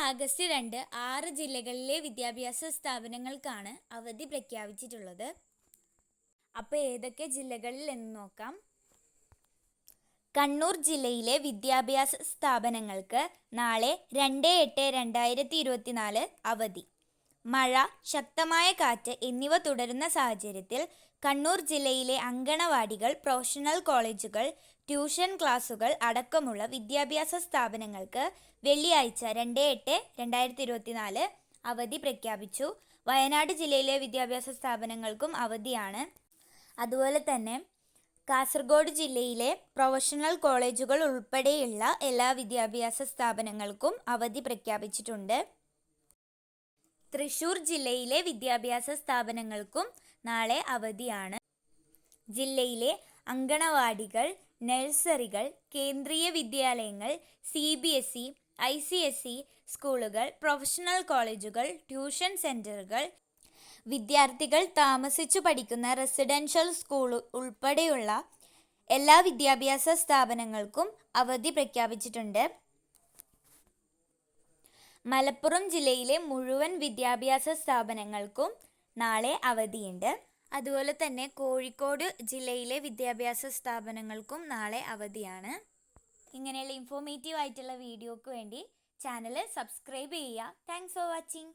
August 2 6 ജില്ലകളിലെ വിദ്യാഭ്യാസ സ്ഥാപനങ്ങൾക്കാണ് അവധി പ്രഖ്യാപിച്ചിട്ടുള്ളത്. അപ്പോൾ ഏതൊക്കെ ജില്ലകളിൽ എന്ന് നോക്കാം. കണ്ണൂർ ജില്ലയിലെ വിദ്യാഭ്യാസ സ്ഥാപനങ്ങൾക്ക് നാളെ 2/8/2024 അവധി. മഴ, ശക്തമായ കാറ്റ് എന്നിവ തുടരുന്ന സാഹചര്യത്തിൽ കണ്ണൂർ ജില്ലയിലെ അങ്കണവാടികൾ, പ്രൊഫഷണൽ കോളേജുകൾ, ട്യൂഷൻ ക്ലാസുകൾ അടക്കമുള്ള വിദ്യാഭ്യാസ സ്ഥാപനങ്ങൾക്ക് വെള്ളിയാഴ്ച 2/8/2024 അവധി പ്രഖ്യാപിച്ചു. വയനാട് ജില്ലയിലെ വിദ്യാഭ്യാസ സ്ഥാപനങ്ങൾക്കും അവധിയാണ്. അതുപോലെ തന്നെ കാസർഗോഡ് ജില്ലയിലെ പ്രൊഫഷണൽ കോളേജുകൾ ഉൾപ്പെടെയുള്ള എല്ലാ വിദ്യാഭ്യാസ സ്ഥാപനങ്ങൾക്കും അവധി പ്രഖ്യാപിച്ചിട്ടുണ്ട്. തൃശ്ശൂർ ജില്ലയിലെ വിദ്യാഭ്യാസ സ്ഥാപനങ്ങൾക്കും നാളെ അവധിയാണ്. ജില്ലയിലെ അങ്കണവാടികൾ, നഴ്സറികൾ, കേന്ദ്രീയ വിദ്യാലയങ്ങൾ, CBSE, ICSE സ്കൂളുകൾ, പ്രൊഫഷണൽ കോളേജുകൾ, ട്യൂഷൻ സെൻ്ററുകൾ, വിദ്യാർത്ഥികൾ താമസിച്ചു പഠിക്കുന്ന റെസിഡൻഷ്യൽ സ്കൂൾ ഉൾപ്പെടെയുള്ള എല്ലാ വിദ്യാഭ്യാസ സ്ഥാപനങ്ങൾക്കും അവധി പ്രഖ്യാപിച്ചിട്ടുണ്ട്. മലപ്പുറം ജില്ലയിലെ മുഴുവൻ വിദ്യാഭ്യാസ സ്ഥാപനങ്ങൾക്കും നാളെ അവധിയുണ്ട്. അതുപോലെ തന്നെ കോഴിക്കോട് ജില്ലയിലെ വിദ്യാഭ്യാസ സ്ഥാപനങ്ങൾക്കും നാളെ അവധിയാണ്. ഇങ്ങനെയുള്ള ഇൻഫോർമേറ്റീവ് ആയിട്ടുള്ള വീഡിയോക്ക് വേണ്ടി ചാനൽ സബ്സ്ക്രൈബ് ചെയ്യുക. Thanks for watching.